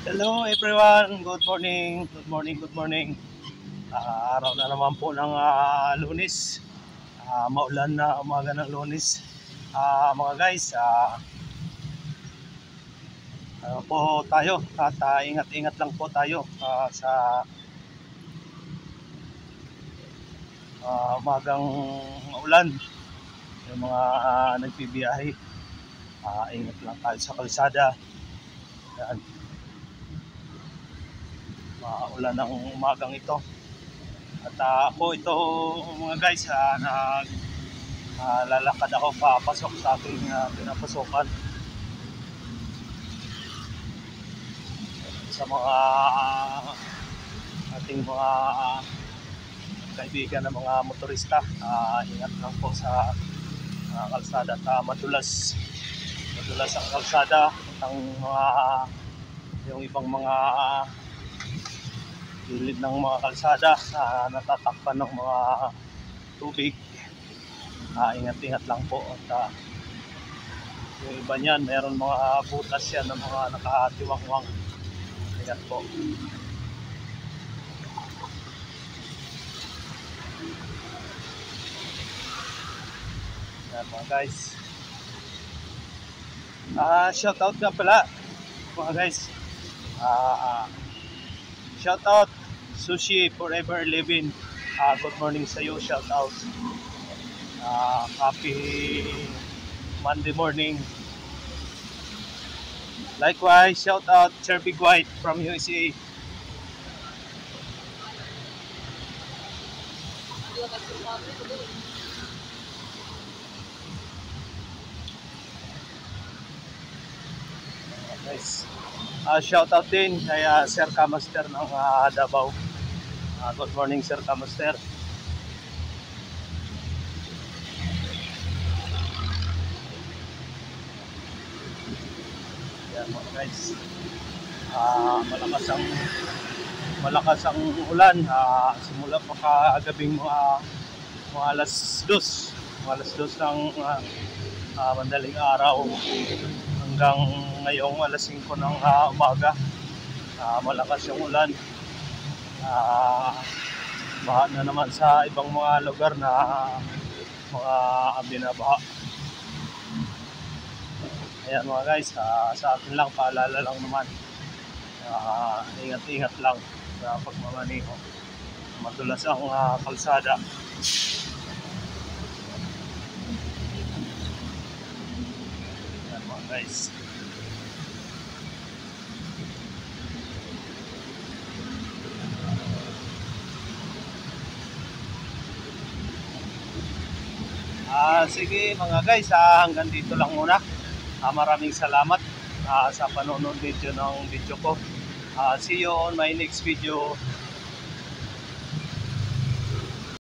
Hello everyone, good morning, good morning, good morning. Araw na naman po ng Lunes. Maulan na umaga ng Lunes. Mga guys, ano po tayo at ingat-ingat lang po tayo sa umagang ulan. Yung mga nagbibiyahe, ingat lang tayo sa kalsada. Yan. Maulan ng umagang ito. At ako ito mga guys, lalakad ako papasok sa aking pinapasokan. Sa mga ating mga kaibigan ng mga motorista, ingat lang po sa kalsada at madulas ang kalsada. Ang mga yung ibang mga gilid ng mga kalsada natatakpan ng mga tubig. Ingat-ingat lang po at yung iba niyan meron mga butas yan ng mga nakatiwangwang. Ingat po. Yan mga guys. Shout out nga pala mga guys. Shout out Sushi Forever Living. Good morning sa iyo. Shout out. Happy Monday morning. Likewise, shout out Sir Big White from USA. Nice. Shout out din kay Sir Kamaster ng Davao. Good morning Sir Kamaster. Yan mga guys. Malakas ang ulan. Simula pa kagabing mga alas 2 ng madaling araw hanggang ngayong alas 5 ng umaga. Malakas yung ulan. Baha na naman sa ibang mga lugar na mga binabaha. Ayan mga guys, sa akin lang, paalala lang naman. Ingat-ingat lang sa pagmamaneho. Madulas ang kalsada. Ayan mga guys. Sige mga guys, hanggang dito lang muna. Maraming salamat sa panonood ng video ko. See you on my next video.